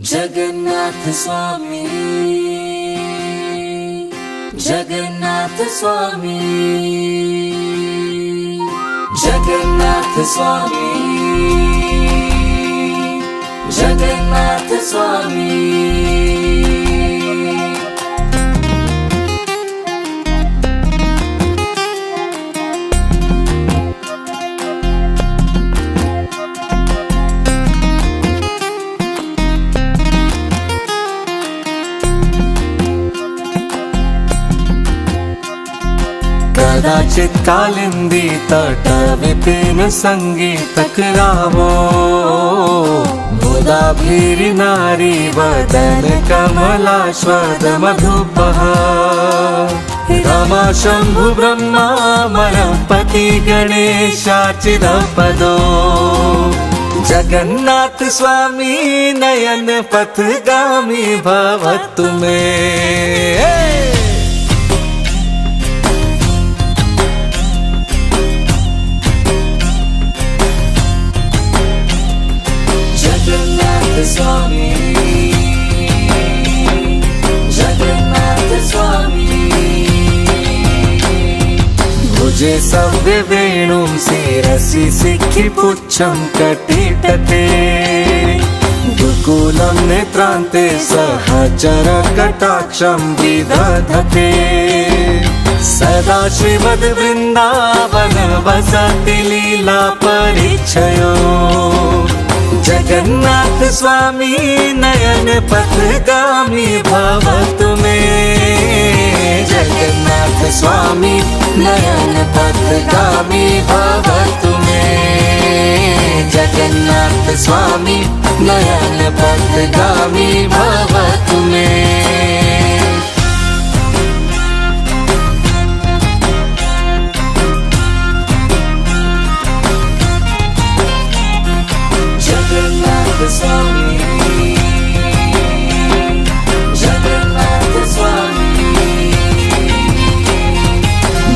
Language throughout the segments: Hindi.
जगन्नाथ स्वामी, जगन्नाथ स्वामी, जगन्नाथ स्वामी, जगन्नाथ स्वामी। कदाचित कालिंदी तट विपिन संगीतक रावो, गोदाभीरि नारी वदन कमलाश्वद मधुपः। रमा शंभु ब्रह्मा मणपति गणेशाचिरपदो, जगन्नाथ स्वामी नयन पथगामी भवतु मे। स्वामी, जगन्नाथ स्वामी। भुजे सव्य वेणुं शिरसि सिखि पुच्छं कटितटे, दुकूलं नेत्रान्ते सहचर कटाक्षं विदधते। सदा श्रीमद्वृन्दावन वसति लीला परिच्छयो, जगन्नाथ स्वामी नयन पथगामी भवतु मे। जगन्नाथ स्वामी नयन पथगामी भवतु मे। जगन्नाथ स्वामी नयन पथगामी भवतु मे। स्वामी, जगन्नाथ स्वामी।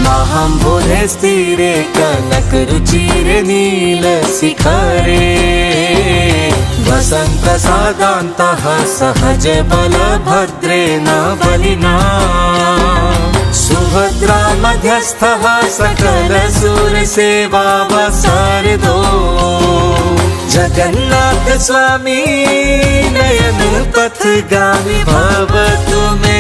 महाम्बोधे स्थिरे कनक रुचिरे नील शिखरे, वसन् प्रसादान्तः सहज बलभद्रेण बलिना। सुभद्रा मध्यस्थः सकल सुरसेवावसारदो, जगन्नाथ स्वामी नयन पथगामी भवतु मे।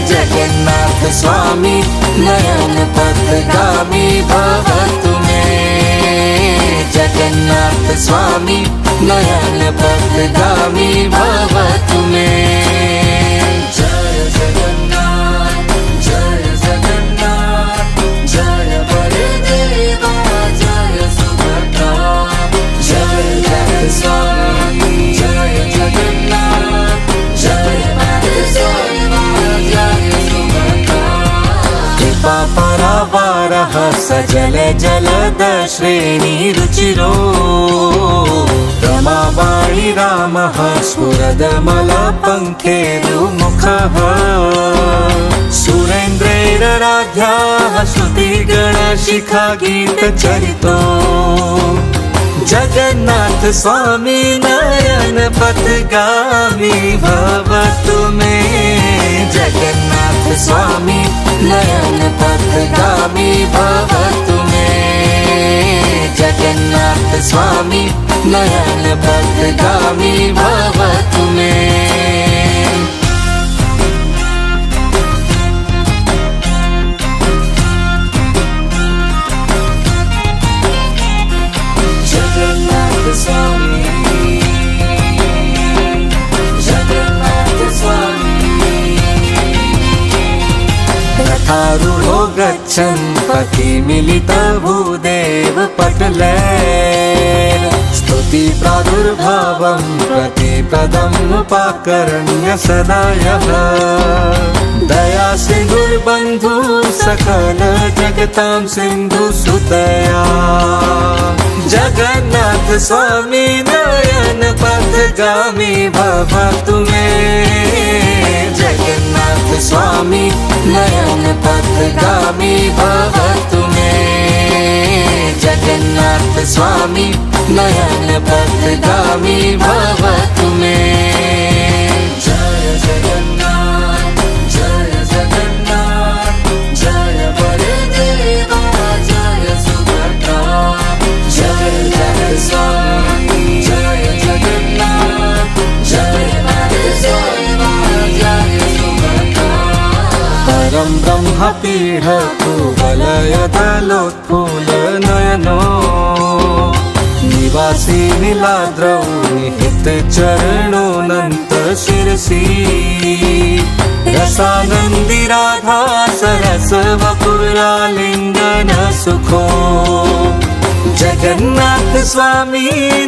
जगन्नाथ स्वामी नयन पथगामी भवतु मे। जगन्नाथ स्वामी नयन पथगामी भवतु मे। जय जगन्नाथ, जय जगन्नाथ, जय बलदेवा, जय सुभद्रा। जय स्वामी, जय जगन्नाथ, जय बलदेवा, जय सुभद्रा। कृपा परावारः सजल जलद श्रेणी रुचिरो, रमावाणी रामः स्फुरदमलपङ्खेरुमुखः। सुरेन्द्रैराध्याः श्रुतिगणशिखा गीतचरितो, जगन्नाथ स्वामी नयन पथगामी भवतु मे। जगन्नाथ स्वामी नयन पथगामी भवतु मे। जगन्नाथ स्वामी नयन पथगामी भवतु मे। जगन्नाथ स्वामी, जगन्नाथ स्वामी। रथारूढो गच्छन् पथिमिलितभूदेव पटले, स्तुति प्रादुर्भावं प्रतिपदम् उपाकर्ण्य सदा यः। दया सिन्धुर्बन्धु सकल जगतां सिन्धुसुतया, जगन्नाथ स्वामी नयन पथगामी भवतु मे। जगन्नाथ स्वामी नयन पथगामी भवतु मे। जगन्नाथ स्वामी नयन पथगामी भवतु मे। तं ब्रह्मपीठ कुवलयदलोत्फूल नयनो निवासी नीलाद्रौ निहित चरणोऽनन्त शिरसि रसानन्दी राधा सरस वपुरालिङ्गन सुखो जगन्नाथ स्वामी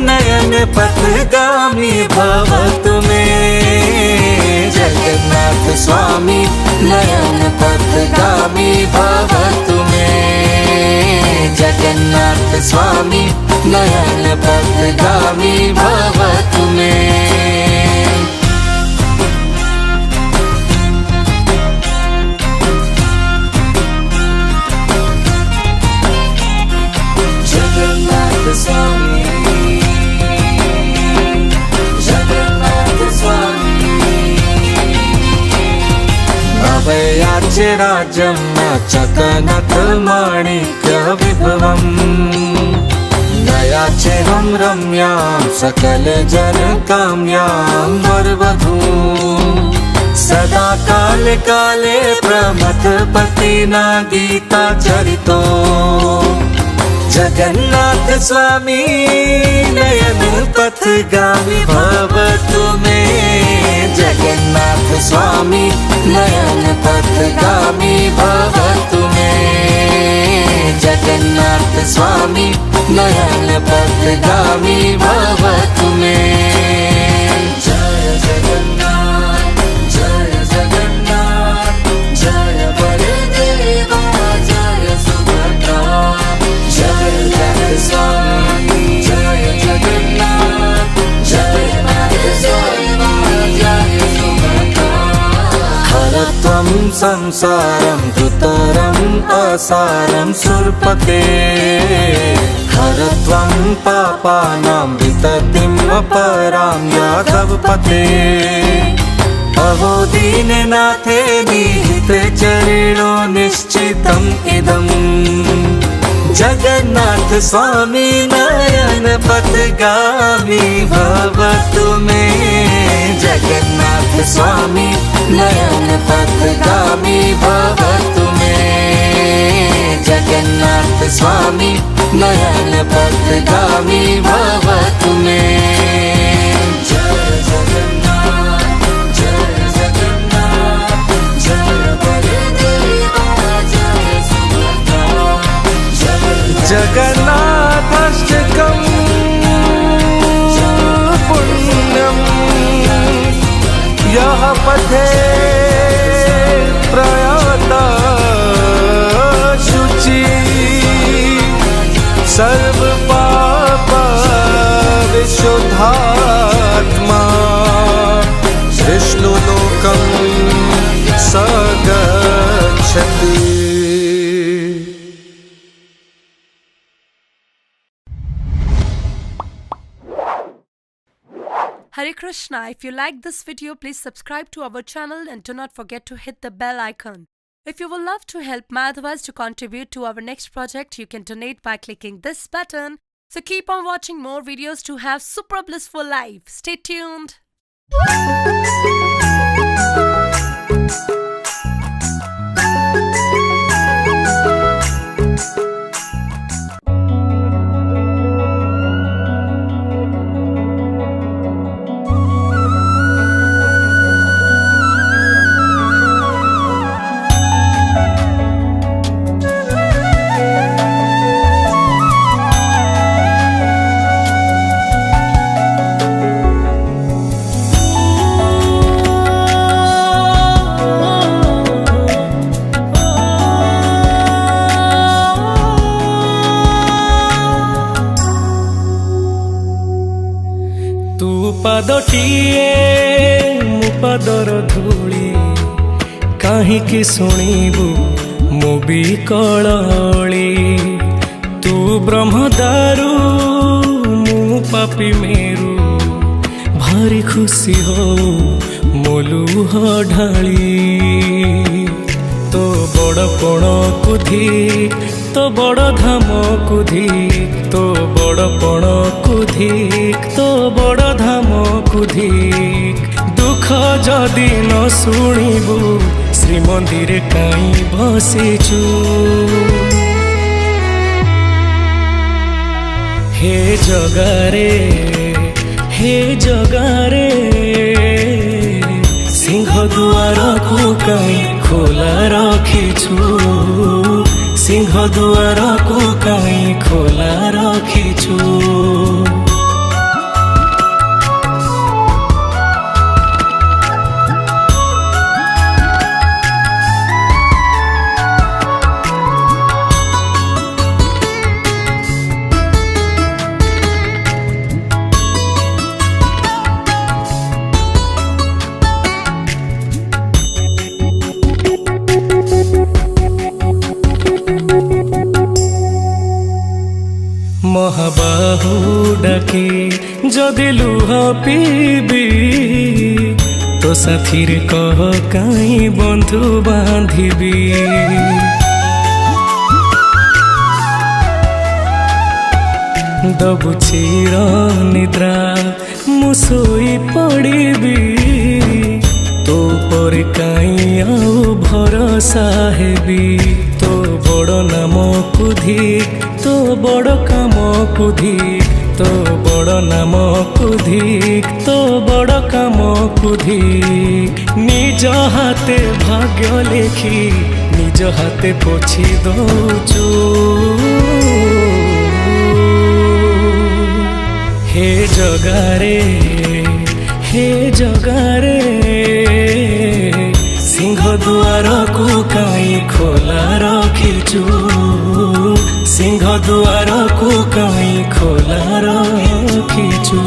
नयन पथगामी भवतु मे जगन्नाथ स्वामी नयन पथगामी भवतु मे जगन्नाथ स्वामी नयन पथगामी भवतु मे जगन्नाथ स्वामी जगन्नाथ स्वामी अभयाचे राज्यं नचतनथ माणिक्य विभवम् नयाचेहं रम्यां सकल जन काम्यां वरवधूं सदा काले काले प्रमथ पतिना गीता चरितो जगन्नाथ स्वामी नयन पथगामी भवतु मे जगन्नाथ स्वामी नयन पथगामी भवतु मे जगन्नाथ स्वामी नयन पथगामी भवतु मे जय जगन्नाथ जय जगन्नाथ जय बलदेवा जय सुभद्रा जगन्नाथ स्वामी जय जगन्नाथ जगन्नाथ स्वामी जय सुभद्रा हरत्वं संसारं धृतरम् असारं सुरपते हरत्वं पापानां विततिम् अपरां यादवपते अहो दीननाथे निहित चरणो निश्चितम् इदम् जगन्नाथ स्वामी नयन पथगामी भवतु मे जगन्नाथ स्वामी नयन पथगामी भवतु मे जगन्नाथ स्वामी नयन पथगामी भवतु मे जय जगन्नाथ जय जगन्नाथ जय बलदेवा जय सुभद्रा जगन्नाथाष्टकम् पुण्यं यः पथे प्रयाता शुचि सर्वपाप विशुद्धात्मा विष्णुलोकं स गच्छति। Hare Krishna. If you like this video, please subscribe to our channel and do not forget to hit the bell icon. If you would love to help Madhavas to contribute to our next project, you can donate by clicking this button. So keep on watching more videos to have super blissful life. Stay tuned. ପାଦଟିଏ ମୋ ପାଦର ଧୂଳି କାହିଁକି ଶୁଣିବୁ ମୋ ବିକଳଳି ତୁ ବ୍ରହ୍ମଦାରୁ ମୁଁ ପାପି ମେରୁ ଭାରି ଖୁସି ହଉ ମୋ ଲୁହ ଢାଳି ତୋ ବଡ଼ପଣକୁ ଧିକ୍ ତୋ ବଡ଼ ଧାମକୁ ଧିକ୍ ତୋ ବଡ଼ପଣକୁ ଧିକ୍ ତୋ ବଡ଼ ଧାମକୁ ଧିକ୍ ଦୁଃଖ ଯଦି ନ ଶୁଣିବୁ ଶ୍ରୀମନ୍ଦିରେ କାହିଁ ବସିଛୁ ହେ ଜଗାରେ ସିଂହ ଦୁଆରକୁ କାହିଁ ଖୋଲା ରଖିଛୁ ସିଂହ ଦୁଆରକୁ କାହିଁ ଖୋଲା ରଖିଛୁ ମହାବାହୁ ଡାକି ଯଦି ଲୁହ ପିଇବି ତୋ ସାଥିରେ କହ କାହିଁ ବନ୍ଧୁ ବାନ୍ଧିବି ଦବୁ ଚିର ନିଦ୍ରା ମୁଁ ଶୋଇ ପଡ଼ିବି ତୋ ପରେ କାହିଁ ଆଉ ଭରସା ହେବି ତୋ ବଡ଼ ନାମକୁ ଧିକ୍ ତୋ ବଡ଼ କାମକୁ ଧିକ୍ ତୋ ବଡ଼ ନାମକୁ ଧିକ୍ ତୋ ବଡ଼ କାମକୁ ଧିକ୍ ନିଜ ହାତେ ଭାଗ୍ୟ ଲେଖି ନିଜ ହାତେ ପୋଛି ଦଉଛୁ ହେ ଜଗାରେ ସିଂହ ଦୁଆରକୁ କାହିଁ ଖୋଲା ରଖିଛୁ ସିଂହ ଦୁଆରକୁ କାହିଁ ଖୋଲା ରଖିଛୁ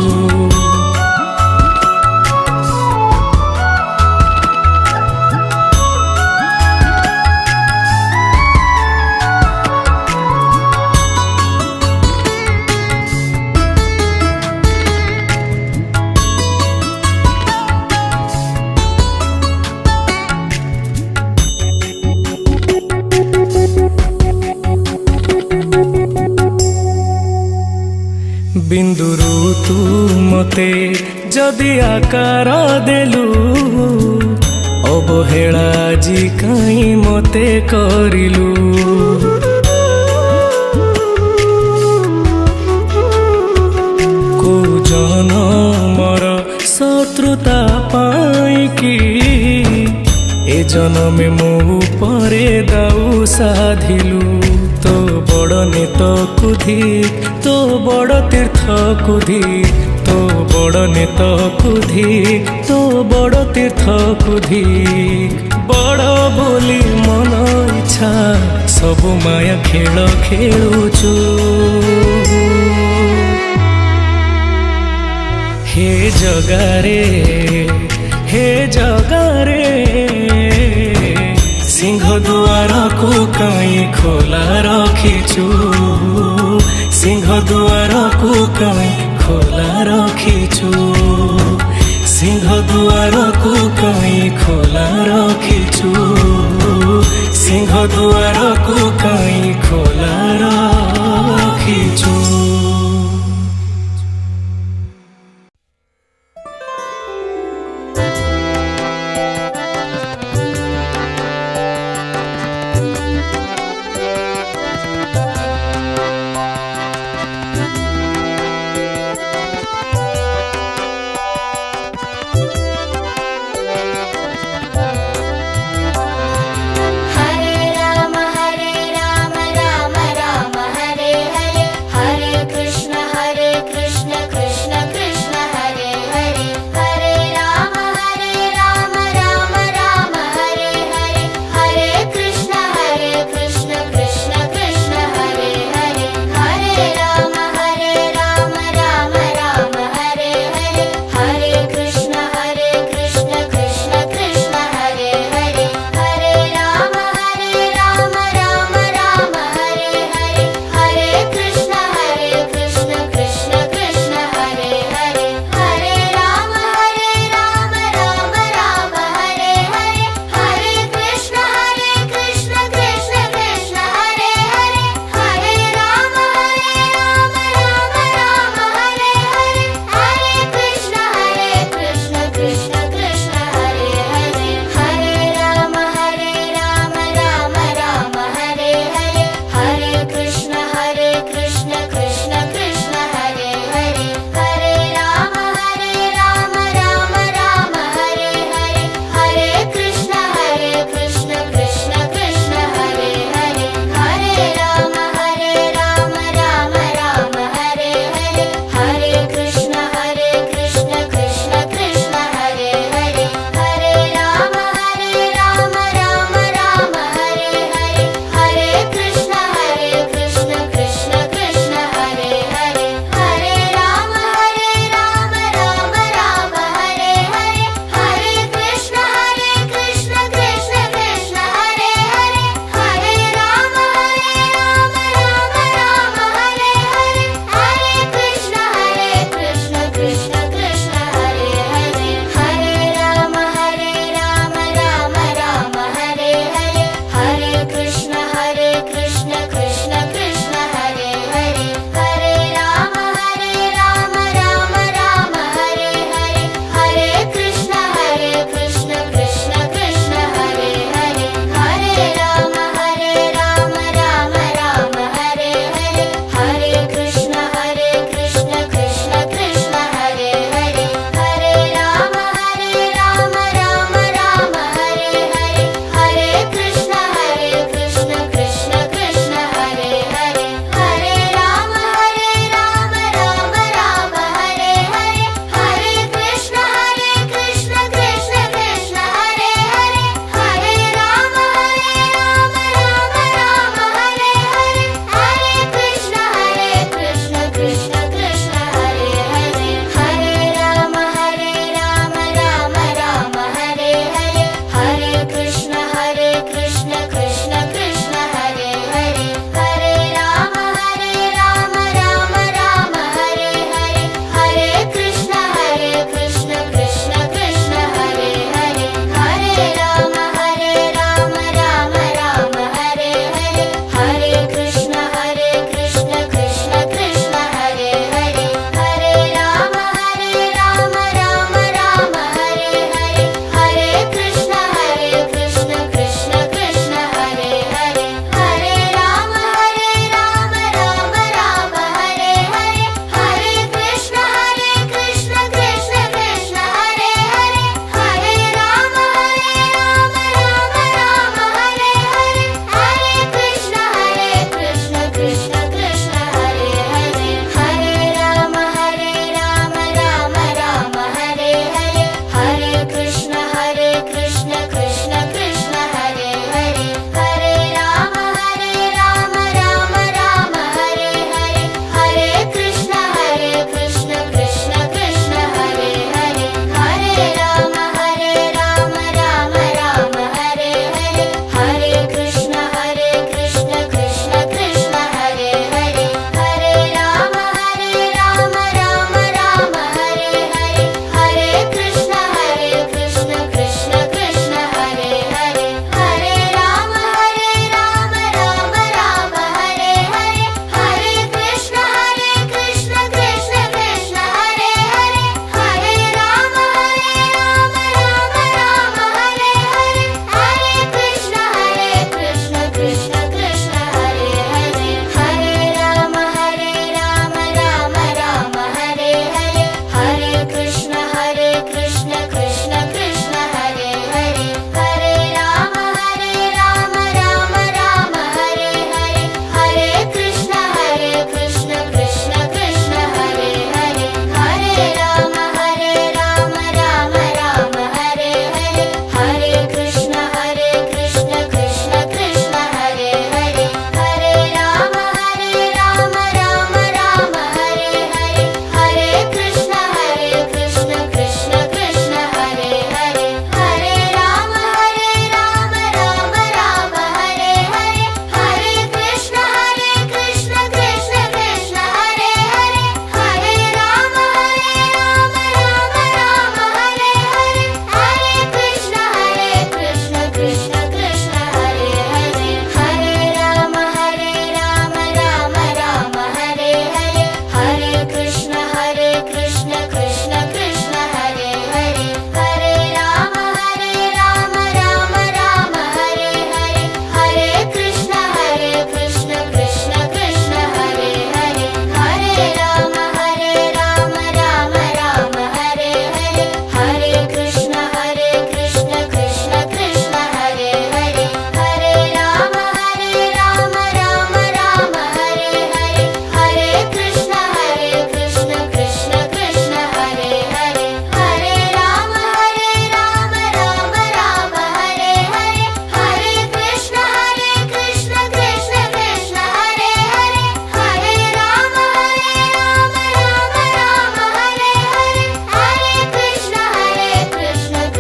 ବିନ୍ଦୁରୁ ତୁ ମତେ ଯଦି ଆକାର ଦେଲୁ ଅବହେଳା ଆଜି କାହିଁ ମତେ କରିଲୁ କୋଉ ଜନମର ଶତ୍ରୁତା ପାଇଁକି ଏ ଜନମେ ମୋ ଉପରେ ଦାଉ ସାଧିଲୁ ତୋ ବଡ଼ ନେତକୁ ଧିକ୍ ତୋ ବଡ଼ ତୀର୍ଥକୁ ଧିକ୍ ତୋ ବଡ଼ ନେତକୁ ଧିକ୍ ତୋ ବଡ଼ ତୀର୍ଥକୁ ଧିକ୍ ବଡ଼ ବୋଲି ମନ ଇଚ୍ଛା ସବୁ ମାୟା ଖେଳ ଖେଳୁଛୁ ହେ ଜଗାରେ ସିଂହ ଦୁଆରକୁ କାହିଁ ଖୋଲା ରଖିଛୁ ସିଂହ ଦୁଆରକୁ କାହିଁ ଖୋଲା ରଖିଛୁ ସିଂହ ଦୁଆରକୁ କାହିଁ ଖୋଲା ରଖିଛୁ ସିଂହ ଦୁଆରକୁ କାହିଁ ଖୋଲା ରଖିଛୁ Hare Rama Rama Rama Hare Hare Hare Krishna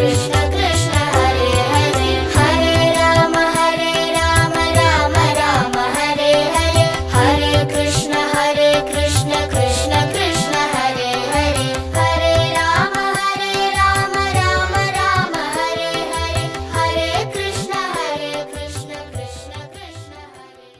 Krishna Krishna Hare Hare Hare Ram Ram Ram Hare Hare Hare Krishna Krishna Krishna Hare Hare Hare Ram Ram Ram Hare Hare Hare Krishna Krishna Krishna Hare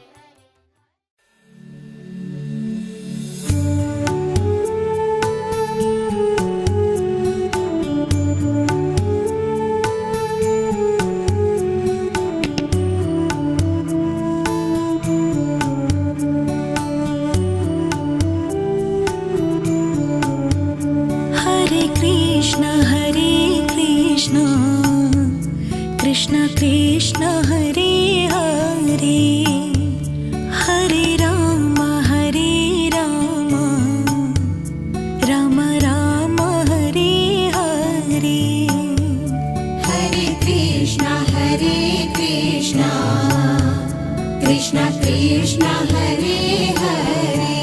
Hare Krishna Krishna Krishna Hare Hare Hare Ram Ram Ram Hare Hare Hare Krishna Krishna Krishna Hare Hare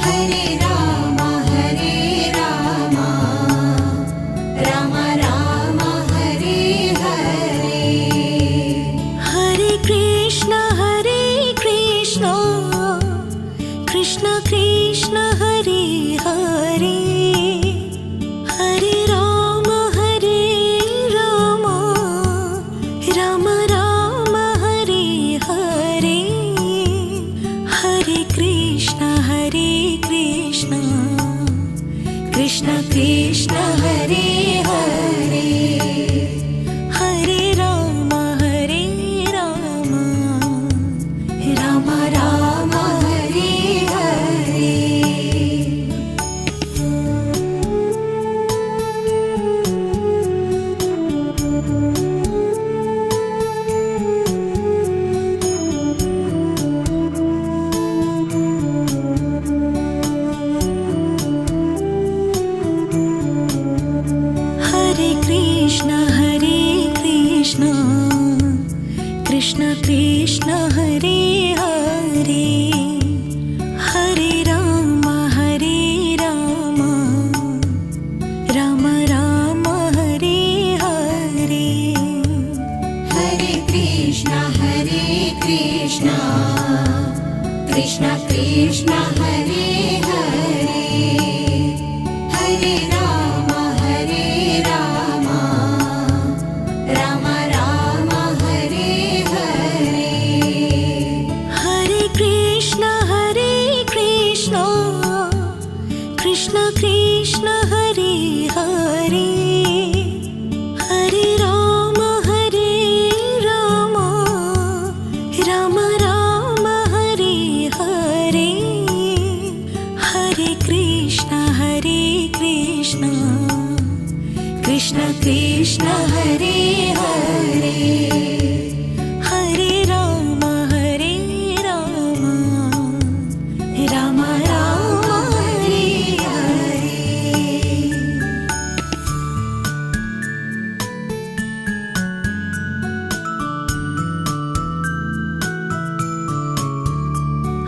Hare Ram Ram Ram Hare Hare Hare Krishna Krishna Krishna Hare Hare Hare Ram Ram Ram Hare Hare Hare Krishna Krishna Krishna Hare Hare Hare Ram Ram Ram Hare Hare Hare Krishna Krishna Krishna Hare Hare Hare Ram Ram Ram Hare Hare Hare Krishna Krishna Krishna Hare Hare Hare Ram Ram Ram Hare Hare Hare Krishna Krishna Krishna Hare Hare Hare Ram Ram Ram Hare Hare Hare Krishna Krishna Krishna Hare Hare Hare Ram Ram Ram Hare Hare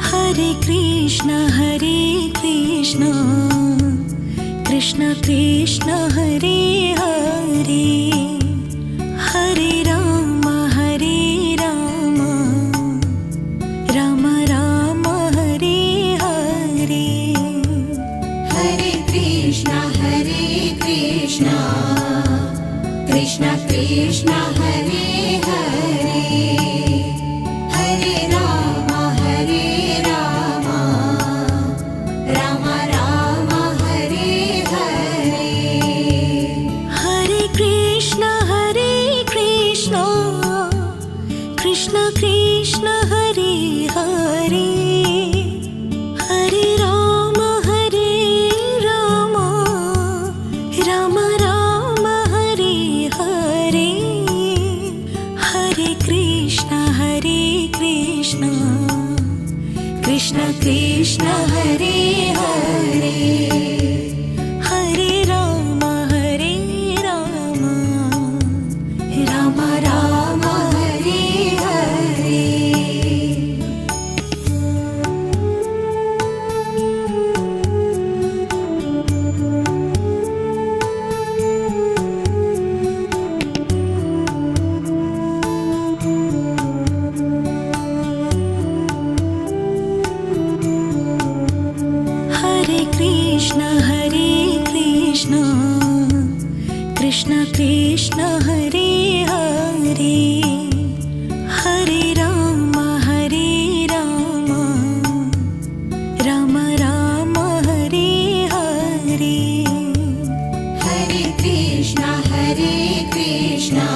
Hare Krishna Krishna Krishna Hare Hare Hare Ram Ram Ram Hare Hare Hare Krishna Krishna Krishna Hare Hare Hare Ram Ram Ram Hare Hare Hare Krishna Krishna Krishna Hare Hare Hare Ram Ram Ram Hare Hare Hare Krishna Krishna Krishna Hare Hare Hare Ram Ram Ram Hare Hare Krishna Krishna Hare Hare Hare Ram Ram Ram Hare Hare Hare Krishna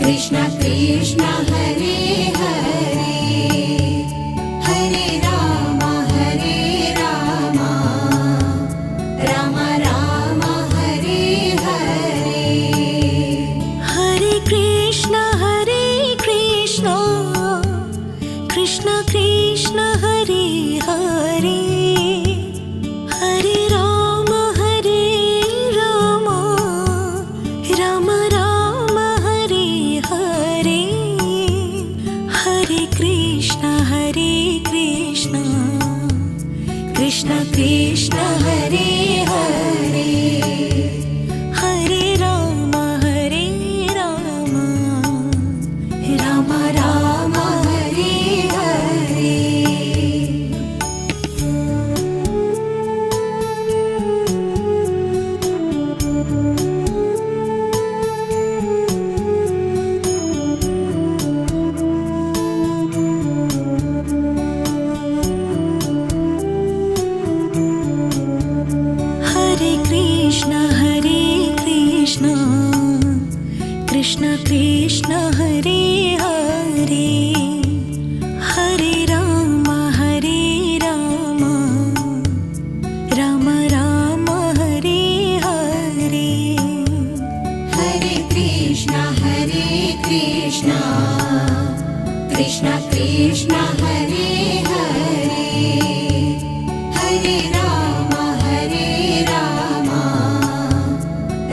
Krishna Krishna Hare Hare Hare Ram Ram Ram Hare Hare Hare Krishna Krishna Krishna Hare Hare Hare Ram Ram Ram Hare Hare Hare Krishna Krishna Krishna Hare Hare Hare Ram Ram Ram Hare Hare Hare Krishna Krishna Krishna Hare Hare Hare Ram Ram Ram Hare Hare Hare Krishna Krishna Krishna Hare Hare Hare Ram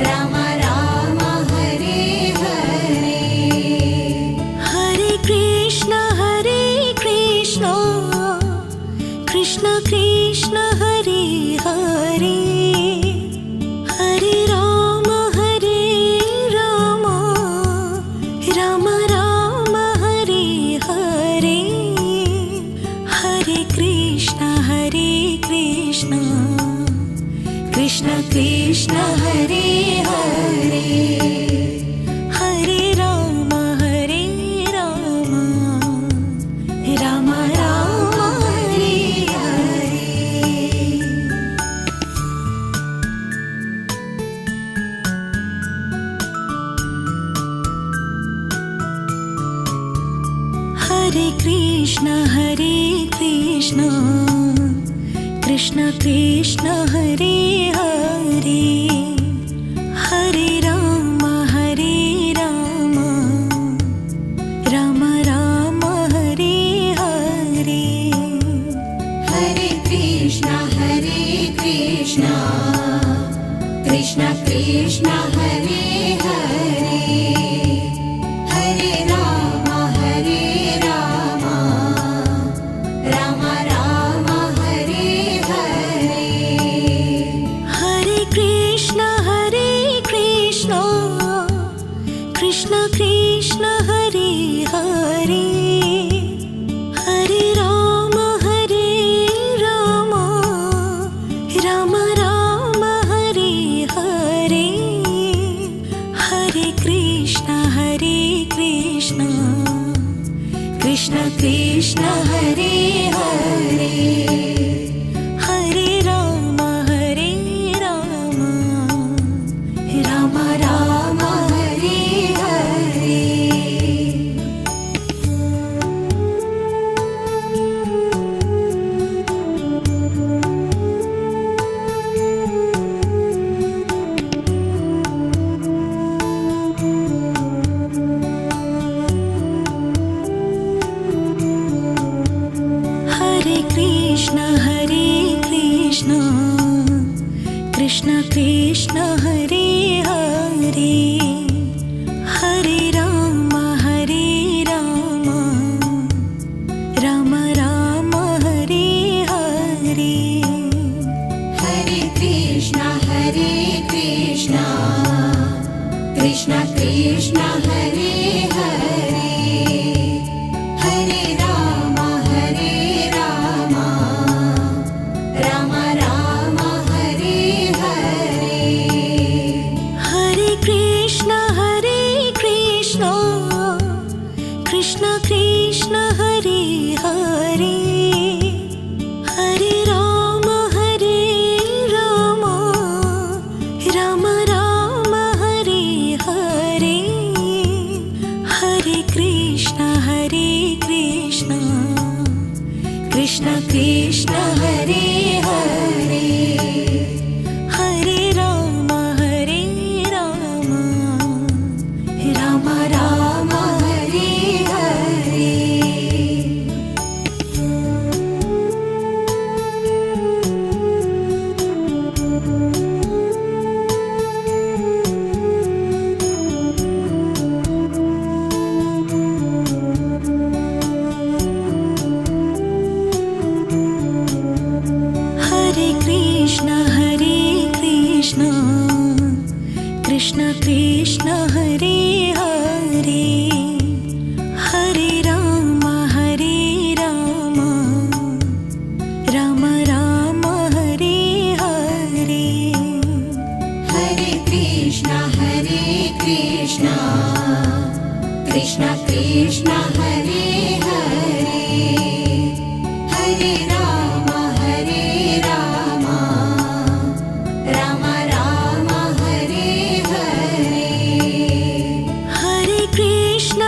Ram Ram Hare Hare Hare Krishna Krishna Krishna Hare Hare Hare Ram Ram Ram Hare Hare Hare Krishna Krishna Krishna Hare Hare Hare Ram Ram Ram Hare Hare Hare Krishna Krishna Krishna Hare Hare Hare Ram Ram Hare Hare Hare Krishna Krishna Krishna Hare Hare Hare Ram Ram Ram Hare Hare Hare Krishna Krishna Krishna Hare Hare Hare Ram Ram Hare Hare Hare Krishna Krishna Krishna Hare Hare Hare Ram Ram Ram Hare Hare Hare Krishna Krishna Krishna Hare Hare Hare Ram Ram Hare Hare Hare Krishna Krishna Krishna Hare Hare Hare Ram Ram Ram Hare Hare Krishna Krishna Hare Hare Hare Ram Ram Ram Hare Hare Hare Krishna Krishna Krishna Hare Hare Hare Ram Ram Ram Hare Hare Hare Krishna Krishna Krishna Hare Hare Hare Ram Ram Ram Hare Hare Hare Krishna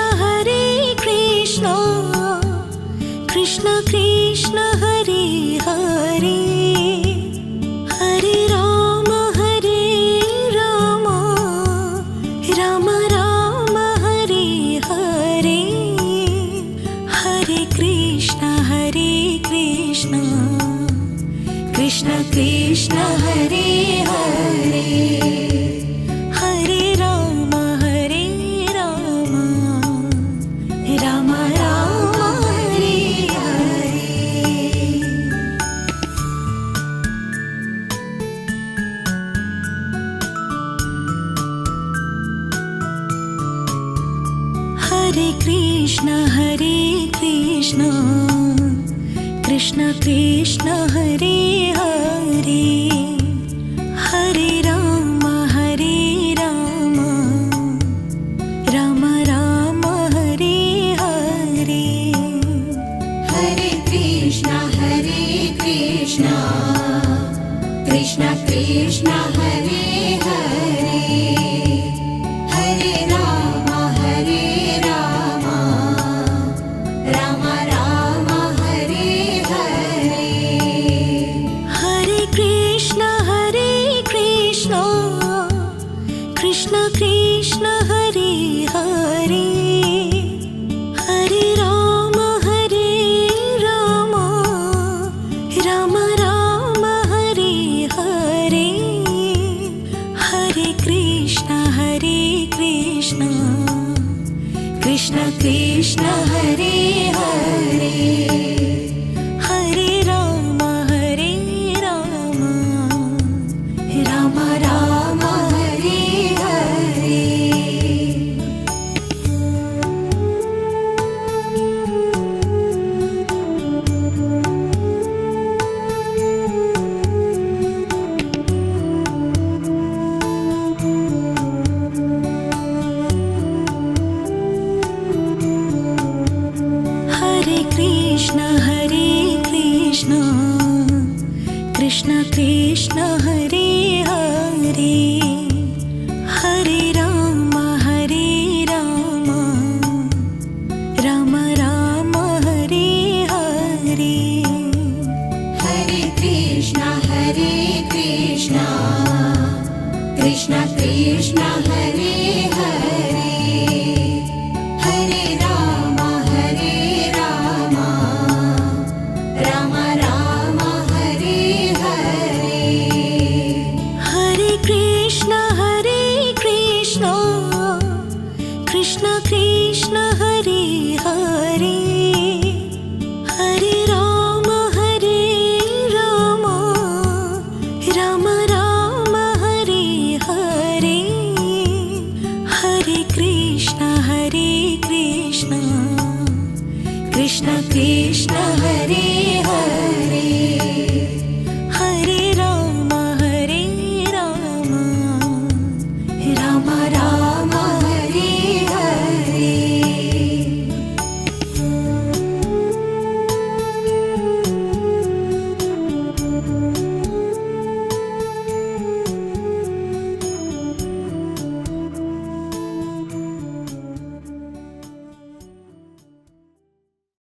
Krishna Krishna Hare Hare Hare Ram Ram Ram Hare Hare Hare Krishna Krishna Krishna Hare Hare Hare Ram Ram Ram Hare Hare Hare Krishna Krishna Krishna Hare Hare Hare Ram Ram Ram Hare Hare Hare Krishna Krishna Krishna Hare Hare Hare Ram Ram Ram Hare Hare Hare Krishna Krishna Krishna Hare Hare Hare Ram Ram Ram Hare Hare Hare Krishna Krishna Krishna Hare Hare Hare Ram Ram Ram Hare Hare Hare Krishna Krishna Krishna Hare Hare Hare Ram Ram Hare Hare Hare Krishna Krishna Krishna Hare Hare Hare Ram Ram Ram Hare Hare Hare Krishna Krishna Krishna Hare Hare Hare Ram Ram Ram Hare Hare Hare Krishna Krishna Krishna हरे